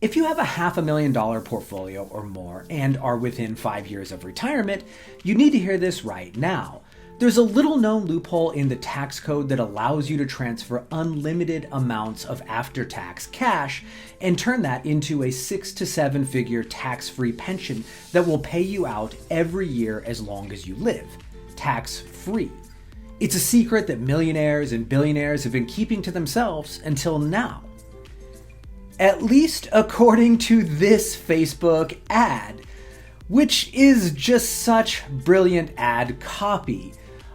If you have a $500,000 portfolio or more and are within 5 years of retirement, you need to hear this right now. There's a little known loophole in the tax code that allows you to transfer unlimited amounts of after-tax cash and turn that into a 6 to 7 figure tax-free pension that will pay you out every year as long as you live, tax-free. It's a secret that millionaires and billionaires have been keeping to themselves until now. At least according to this Facebook ad, which is just such brilliant ad copy.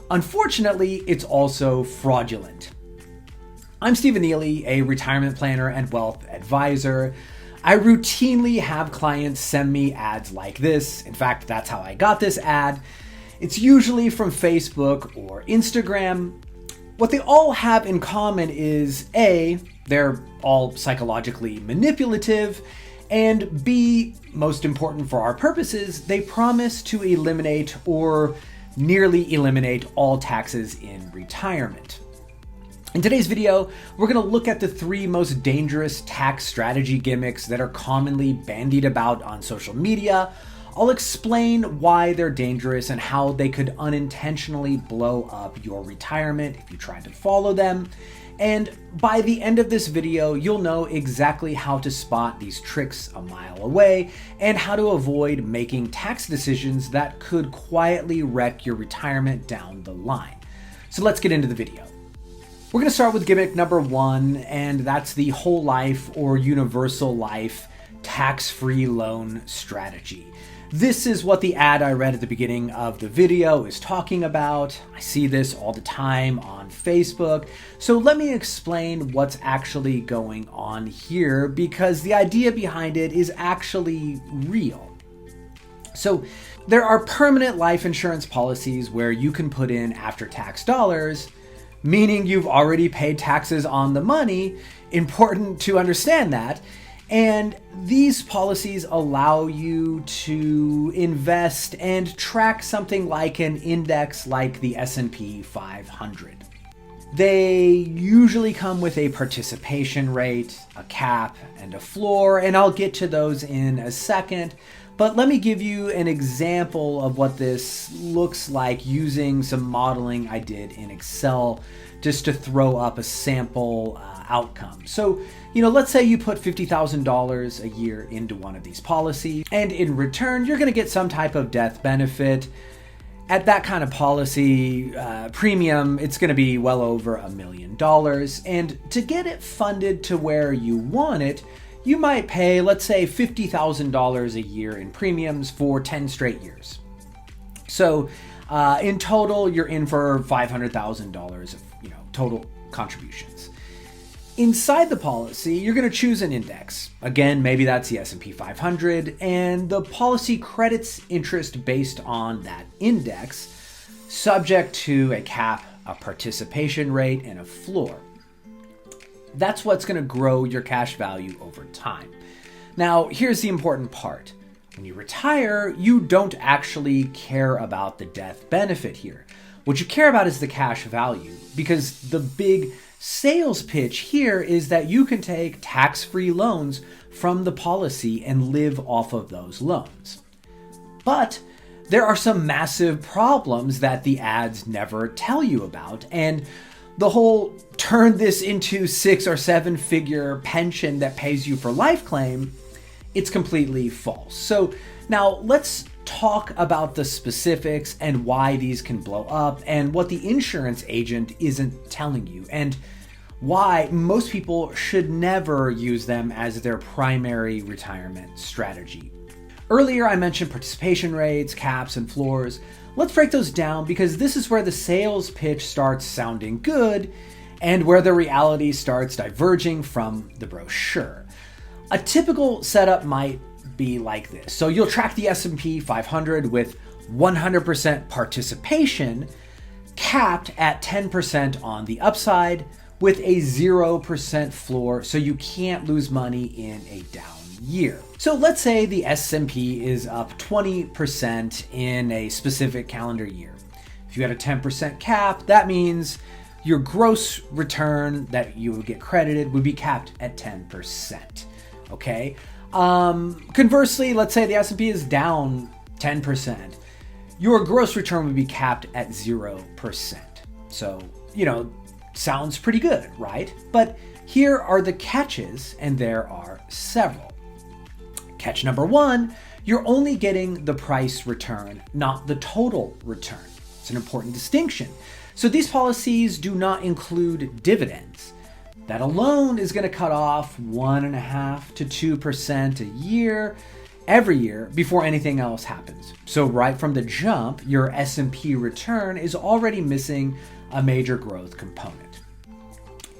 Unfortunately, it's also fraudulent. I'm Stephen Neely, a retirement planner and wealth advisor. I routinely have clients send me ads like this. In fact, that's how I got this ad. It's usually from Facebook or Instagram. What they all have in common is A, they're all psychologically manipulative, and B, most important for our purposes, they promise to eliminate or nearly eliminate all taxes in retirement. In today's video, we're going to look at the 3 most dangerous tax strategy gimmicks that are commonly bandied about on social media. I'll explain why they're dangerous and how they could unintentionally blow up your retirement if you try to follow them. And by the end of this video, you'll know exactly how to spot these tricks a mile away and how to avoid making tax decisions that could quietly wreck your retirement down the line. So let's get into the video. We're going to start with gimmick number 1, and that's the whole life or universal life tax-free loan strategy. This is what the ad I read at the beginning of the video is talking about. I see this all the time on Facebook. So let me explain what's actually going on here, because the idea behind it is actually real. So there are permanent life insurance policies where you can put in after-tax dollars, meaning you've already paid taxes on the money. Important to understand that. And these policies allow you to invest and track something like an index like the S&P 500. They usually come with a participation rate, a cap, and a floor, and I'll get to those in a second. But let me give you an example of what this looks like using some modeling I did in Excel just to throw up a sample outcome. So, let's say you put $50,000 a year into one of these policies, and in return, you're going to get some type of death benefit. At that kind of policy premium, it's going to be well over $1 million. And to get it funded to where you want it, you might pay, let's say, $50,000 a year in premiums for 10 straight years. So in total, you're in for $500,000 of total contributions. Inside the policy, you're going to choose an index. Again, maybe that's the S&P 500, and the policy credits interest based on that index, subject to a cap, a participation rate, and a floor. That's what's going to grow your cash value over time. Now, here's the important part. When you retire, you don't actually care about the death benefit here. What you care about is the cash value, because the big sales pitch here is that you can take tax-free loans from the policy and live off of those loans. But there are some massive problems that the ads never tell you about, and the whole turn this into 6 or 7 figure pension that pays you for life claim, it's completely false. So now let's talk about the specifics and why these can blow up and what the insurance agent isn't telling you, and why most people should never use them as their primary retirement strategy. Earlier, I mentioned participation rates, caps, and floors. Let's break those down, because this is where the sales pitch starts sounding good and where the reality starts diverging from the brochure. A typical setup might be like this. So you'll track the S&P 500 with 100% participation, capped at 10% on the upside, with a 0% floor, so you can't lose money in a down year. So let's say the S&P is up 20% in a specific calendar year. If you had a 10% cap, that means your gross return that you would get credited would be capped at 10%. Okay? Conversely, let's say the S&P is down 10%. Your gross return would be capped at 0%. So, sounds pretty good, right? But here are the catches, and there are several. Catch number one, you're only getting the price return, not the total return. It's an important distinction. So these policies do not include dividends. That alone is going to cut off 1.5% to 2% a year, every year, before anything else happens. So right from the jump, your S&P return is already missing a major growth component.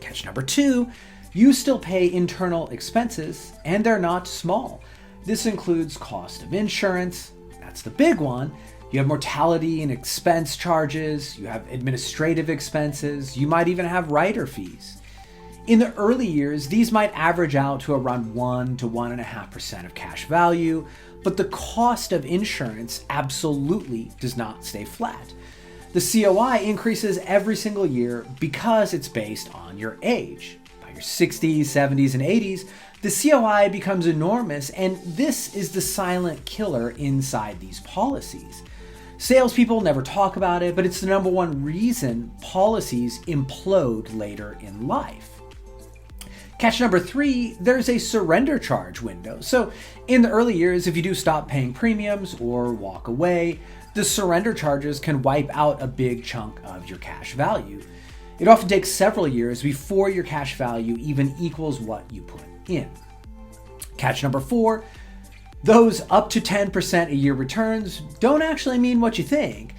Catch number two, you still pay internal expenses, and they're not small. This includes cost of insurance, that's the big one. You have mortality and expense charges, you have administrative expenses, you might even have writer fees. In the early years, these might average out to around 1 to 1.5% of cash value, but the cost of insurance absolutely does not stay flat. The COI increases every single year because it's based on your age. By your 60s, 70s, and 80s, the COI becomes enormous, and this is the silent killer inside these policies. Salespeople never talk about it, but it's the number one reason policies implode later in life. Catch number three, there's a surrender charge window. So in the early years, if you do stop paying premiums or walk away, the surrender charges can wipe out a big chunk of your cash value. It often takes several years before your cash value even equals what you put in. Catch number four, those up to 10% a year returns don't actually mean what you think.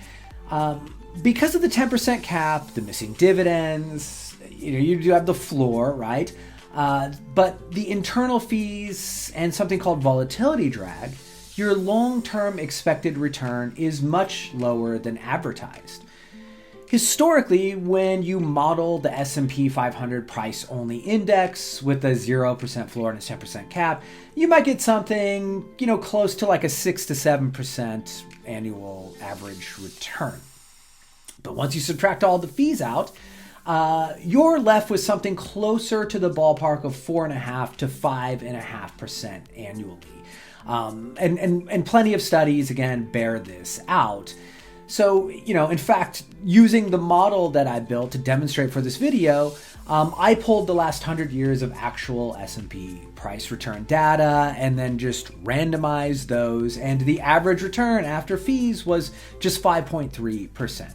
Because of the 10% cap, the missing dividends, you do have the floor, right? But the internal fees and something called volatility drag, your long-term expected return is much lower than advertised. Historically, when you model the S&P 500 price-only index with a 0% floor and a 10% cap, you might get something, close to like a 6 to 7% annual average return. But once you subtract all the fees out, you're left with something closer to the ballpark of 4.5% to 5.5% annually. And plenty of studies, again, bear this out. So, in fact, using the model that I built to demonstrate for this video, I pulled the last 100 years of actual S&P price return data and then just randomized those. And the average return after fees was just 5.3%.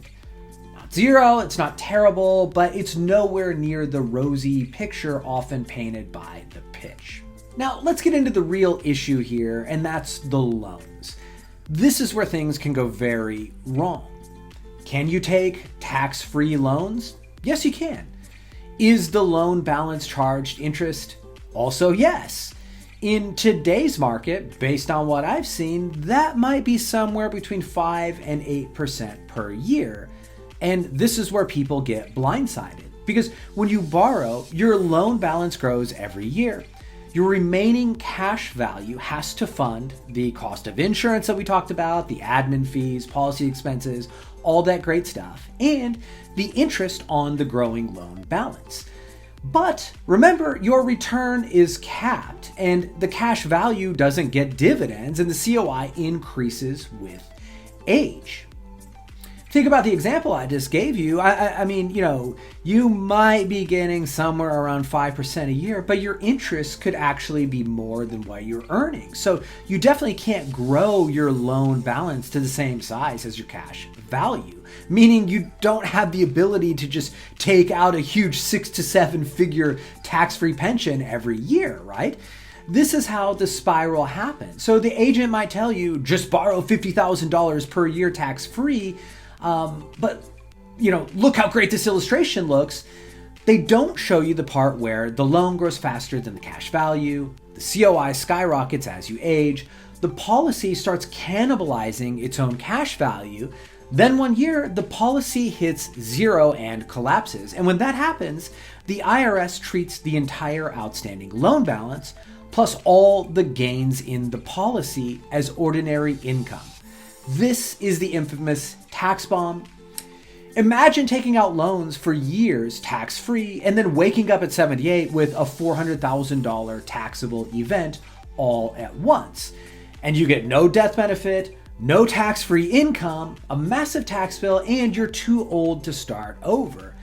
Zero, it's not terrible, but it's nowhere near the rosy picture often painted by the pitch. Now, let's get into the real issue here, and that's the loans. This is where things can go very wrong. Can you take tax-free loans? Yes, you can. Is the loan balance charged interest? Also, yes. In today's market, based on what I've seen, that might be somewhere between 5 and 8% per year. And this is where people get blindsided, because when you borrow, your loan balance grows every year. Your remaining cash value has to fund the cost of insurance that we talked about, the admin fees, policy expenses, all that great stuff, and the interest on the growing loan balance. But remember, your return is capped, and the cash value doesn't get dividends, and the COI increases with age. Think about the example I just gave you. I mean, you might be getting somewhere around 5% a year, but your interest could actually be more than what you're earning. So you definitely can't grow your loan balance to the same size as your cash value, meaning you don't have the ability to just take out a huge 6 to 7 figure tax-free pension every year, right? This is how the spiral happens. So the agent might tell you, just borrow $50,000 per year tax-free, but look how great this illustration looks. They don't show you the part where the loan grows faster than the cash value, the COI skyrockets as you age, the policy starts cannibalizing its own cash value. Then one year, the policy hits zero and collapses. And when that happens, the IRS treats the entire outstanding loan balance plus all the gains in the policy as ordinary income. This is the infamous tax bomb. Imagine taking out loans for years tax-free and then waking up at 78 with a $400,000 taxable event all at once. And you get no death benefit, no tax-free income, a massive tax bill, and you're too old to start over.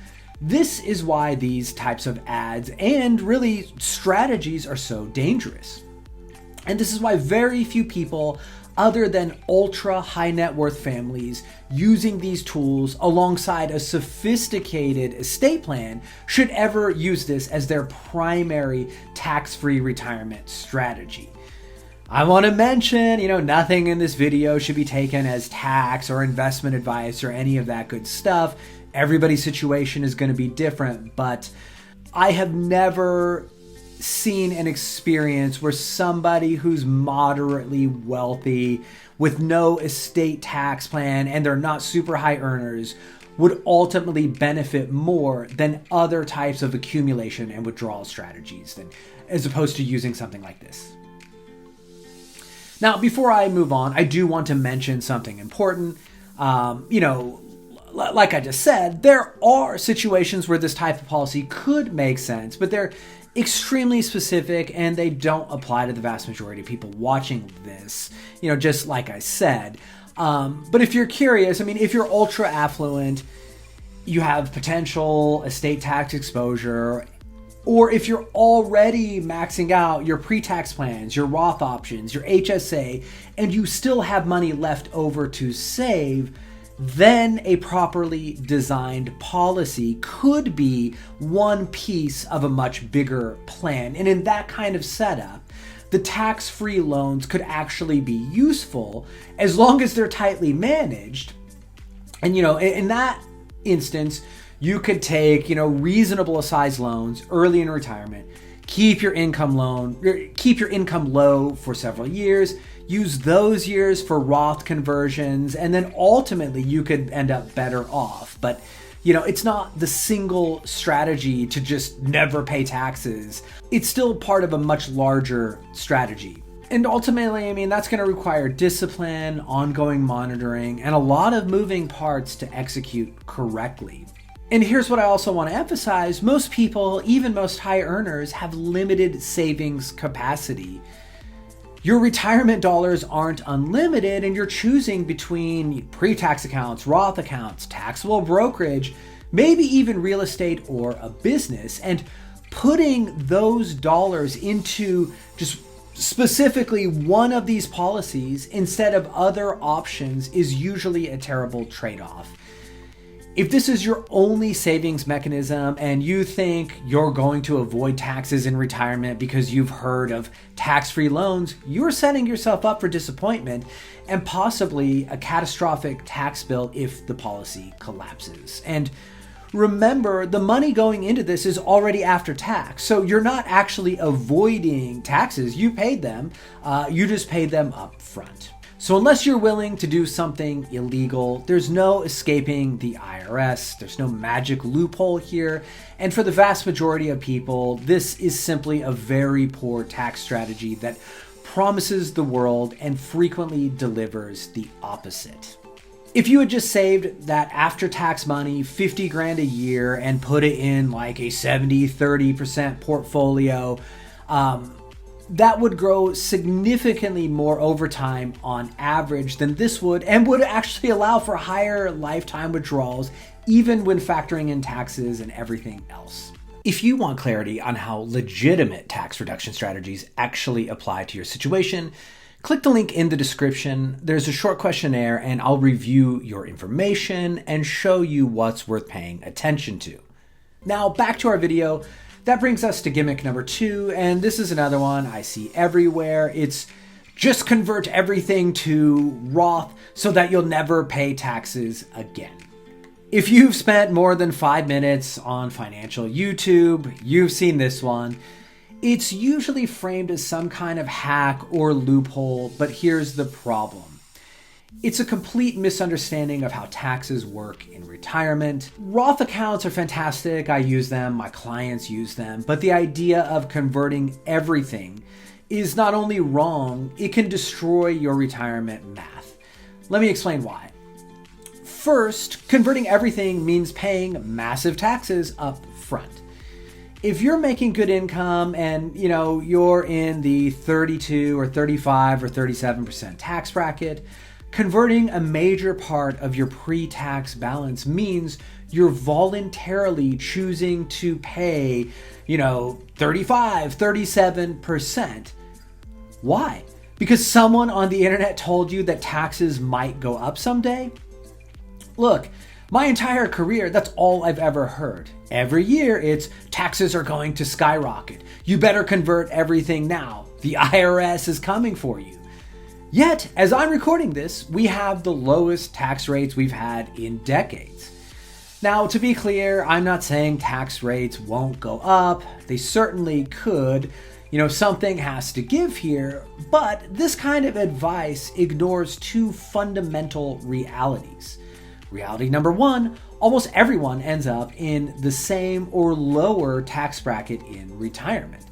This is why these types of ads and really strategies are so dangerous. And this is why very few people other than ultra high net worth families using these tools alongside a sophisticated estate plan should ever use this as their primary tax-free retirement strategy. I want to mention, nothing in this video should be taken as tax or investment advice or any of that good stuff. Everybody's situation is going to be different, but I have never seen an experience where somebody who's moderately wealthy with no estate tax plan and they're not super high earners would ultimately benefit more than other types of accumulation and withdrawal strategies as opposed to using something like this. Now, before I move on, I do want to mention something important. Like I just said, there are situations where this type of policy could make sense, but they're extremely specific and they don't apply to the vast majority of people watching this, just like I said. But if you're curious, if you're ultra affluent, you have potential estate tax exposure, or if you're already maxing out your pre-tax plans, your Roth options, your HSA, and you still have money left over to save, then a properly designed policy could be one piece of a much bigger plan. And in that kind of setup, the tax-free loans could actually be useful as long as they're tightly managed. And, in that instance, you could take, reasonable size loans early in retirement, keep your income low for several years, use those years for Roth conversions, and then ultimately you could end up better off. But, it's not the single strategy to just never pay taxes. It's still part of a much larger strategy. And ultimately, that's going to require discipline, ongoing monitoring, and a lot of moving parts to execute correctly. And here's what I also want to emphasize. Most people, even most high earners, have limited savings capacity. Your retirement dollars aren't unlimited, and you're choosing between pre-tax accounts, Roth accounts, taxable brokerage, maybe even real estate or a business. And putting those dollars into just specifically one of these policies instead of other options is usually a terrible trade-off. If this is your only savings mechanism and you think you're going to avoid taxes in retirement because you've heard of tax-free loans, you're setting yourself up for disappointment and possibly a catastrophic tax bill if the policy collapses. And remember, the money going into this is already after tax, so you're not actually avoiding taxes. You paid them, you just paid them up front. So unless you're willing to do something illegal, there's no escaping the IRS. There's no magic loophole here. And for the vast majority of people, this is simply a very poor tax strategy that promises the world and frequently delivers the opposite. If you had just saved that after-tax money, 50 grand a year, and put it in like a 70-30% portfolio, that would grow significantly more over time on average than this would, and would actually allow for higher lifetime withdrawals, even when factoring in taxes and everything else. If you want clarity on how legitimate tax reduction strategies actually apply to your situation, click the link in the description. There's a short questionnaire, and I'll review your information and show you what's worth paying attention to. Now, back to our video. That brings us to gimmick number 2, and this is another one I see everywhere. It's just convert everything to Roth so that you'll never pay taxes again. If you've spent more than 5 minutes on financial YouTube, you've seen this one. It's usually framed as some kind of hack or loophole, but here's the problem. It's a complete misunderstanding of how taxes work in retirement. Roth accounts are fantastic. I use them, my clients use them, but the idea of converting everything is not only wrong, it can destroy your retirement math. Let me explain why. First, converting everything means paying massive taxes up front. If you're making good income and, you're in the 32 or 35 or 37% tax bracket, converting a major part of your pre-tax balance means you're voluntarily choosing to pay, 35, 37%. Why? Because someone on the internet told you that taxes might go up someday? Look, my entire career, that's all I've ever heard. Every year, it's taxes are going to skyrocket. You better convert everything now. The IRS is coming for you. Yet, as I'm recording this, we have the lowest tax rates we've had in decades. Now, to be clear, I'm not saying tax rates won't go up. They certainly could. Something has to give here, but this kind of advice ignores two fundamental realities. Reality number one, almost everyone ends up in the same or lower tax bracket in retirement.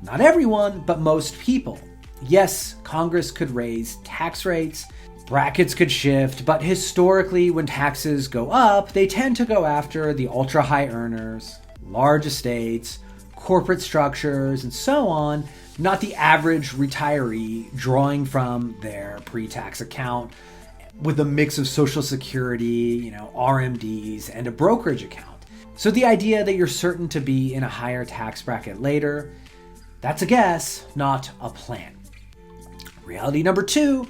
Not everyone, but most people. Yes, Congress could raise tax rates, brackets could shift, but historically when taxes go up, they tend to go after the ultra high earners, large estates, corporate structures, and so on, not the average retiree drawing from their pre-tax account with a mix of Social Security, RMDs, and a brokerage account. So the idea that you're certain to be in a higher tax bracket later, that's a guess, not a plan. Reality number two,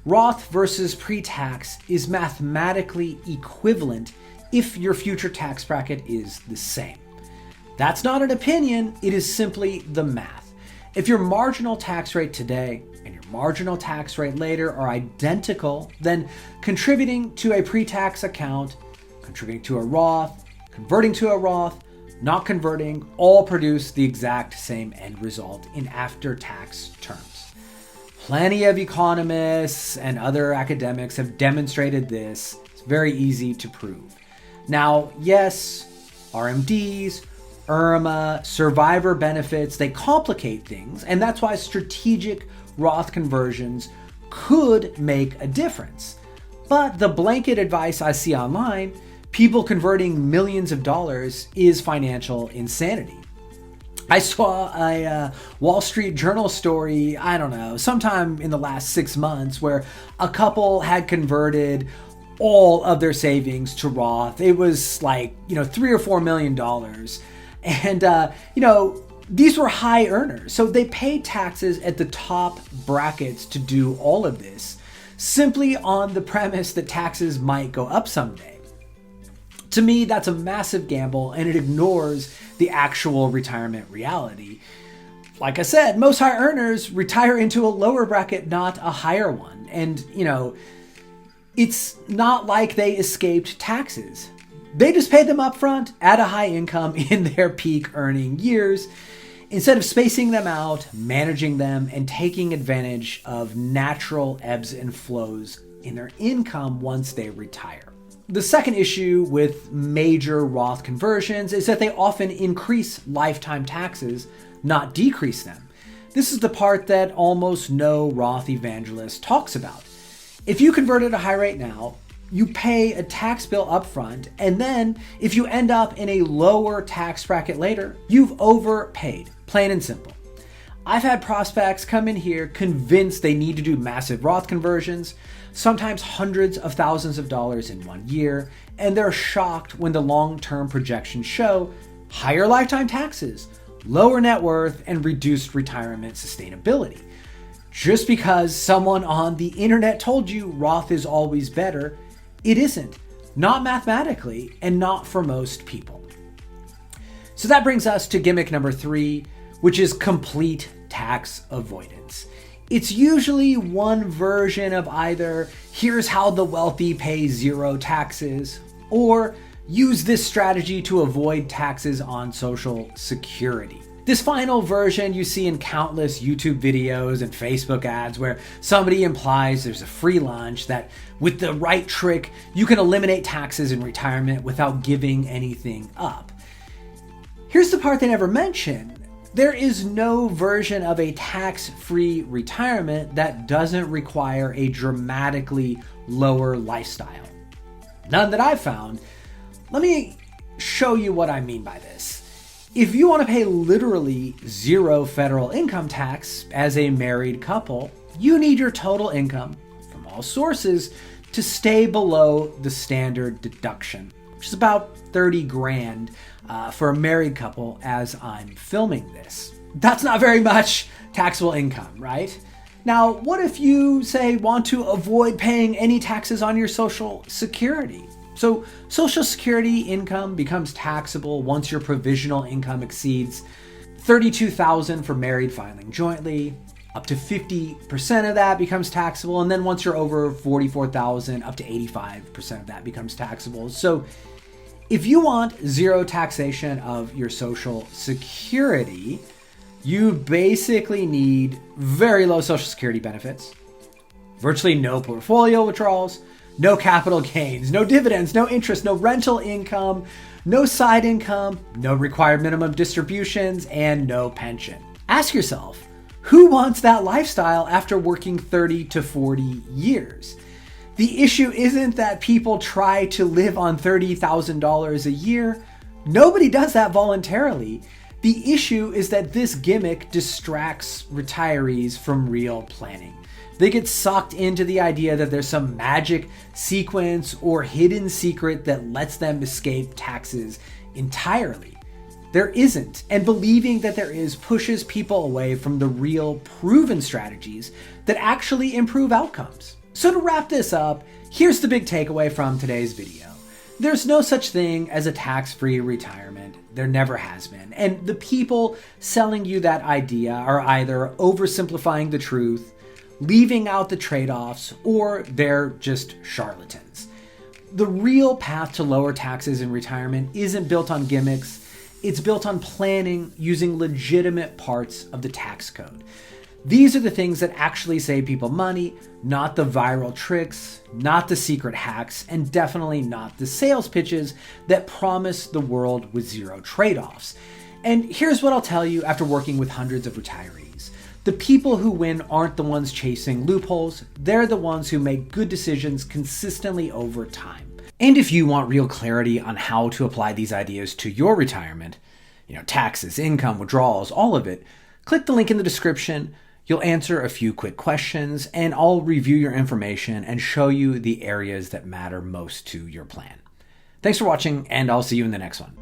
Roth versus pre-tax is mathematically equivalent if your future tax bracket is the same. That's not an opinion, it is simply the math. If your marginal tax rate today and your marginal tax rate later are identical, then contributing to a pre-tax account, contributing to a Roth, converting to a Roth, not converting, all produce the exact same end result in after-tax terms. Plenty of economists and other academics have demonstrated this. It's very easy to prove. Now, yes, RMDs, IRMA, survivor benefits, they complicate things, and that's why strategic Roth conversions could make a difference. But the blanket advice I see online, people converting millions of dollars, is financial insanity. I saw a Wall Street Journal story, sometime in the last 6 months, where a couple had converted all of their savings to Roth. It was like, $3 or $4 million. And, these were high earners. So they paid taxes at the top brackets to do all of this, simply on the premise that taxes might go up someday. To me, that's a massive gamble, and it ignores the actual retirement reality. Like I said, most high earners retire into a lower bracket, not a higher one. And, it's not like they escaped taxes. They just paid them up front at a high income in their peak earning years, instead of spacing them out, managing them, and taking advantage of natural ebbs and flows in their income once they retire. The second issue with major Roth conversions is that they often increase lifetime taxes, not decrease them. This is the part that almost no Roth evangelist talks about. If you convert at a high rate now, you pay a tax bill up front, and then if you end up in a lower tax bracket later, you've overpaid, plain and simple. I've had prospects come in here convinced they need to do massive Roth conversions, sometimes hundreds of thousands of dollars in 1 year, and they're shocked when the long-term projections show higher lifetime taxes, lower net worth, and reduced retirement sustainability. Just because someone on the internet told you Roth is always better, it isn't. Not mathematically, and not for most people. So that brings us to gimmick number 3, which is complete tax avoidance. It's usually one version of either, here's how the wealthy pay 0 taxes, or use this strategy to avoid taxes on Social Security. This final version you see in countless YouTube videos and Facebook ads where somebody implies there's a free lunch, that with the right trick, you can eliminate taxes in retirement without giving anything up. Here's the part they never mention. There is no version of a tax-free retirement that doesn't require a dramatically lower lifestyle. None that I've found. Let me show you what I mean by this. If you want to pay literally zero federal income tax as a married couple, you need your total income from all sources to stay below the standard deduction, which is about 30 grand for a married couple as I'm filming this. That's not very much taxable income, right? Now, what if you, say, want to avoid paying any taxes on your Social Security? So Social Security income becomes taxable once your provisional income exceeds $32,000 for married filing jointly. Up to 50% of that becomes taxable, and then once you're over $44,000, up to 85% of that becomes taxable. So if you want zero taxation of your Social Security, you basically need very low Social Security benefits, virtually no portfolio withdrawals, no capital gains, no dividends, no interest, no rental income, no side income, no required minimum distributions, and no pension. Ask yourself, who wants that lifestyle after working 30 to 40 years? The issue isn't that people try to live on $30,000 a year. Nobody does that voluntarily. The issue is that this gimmick distracts retirees from real planning. They get sucked into the idea that there's some magic sequence or hidden secret that lets them escape taxes entirely. There isn't, and believing that there is pushes people away from the real proven strategies that actually improve outcomes. So to wrap this up, here's the big takeaway from today's video. There's no such thing as a tax-free retirement. There never has been. And the people selling you that idea are either oversimplifying the truth, leaving out the trade-offs, or they're just charlatans. The real path to lower taxes in retirement isn't built on gimmicks. It's built on planning using legitimate parts of the tax code. These are the things that actually save people money, not the viral tricks, not the secret hacks, and definitely not the sales pitches that promise the world with zero trade-offs. And here's what I'll tell you after working with hundreds of retirees. The people who win aren't the ones chasing loopholes. They're the ones who make good decisions consistently over time. And if you want real clarity on how to apply these ideas to your retirement, taxes, income, withdrawals, all of it, click the link in the description. You'll answer a few quick questions, and I'll review your information and show you the areas that matter most to your plan. Thanks for watching, and I'll see you in the next one.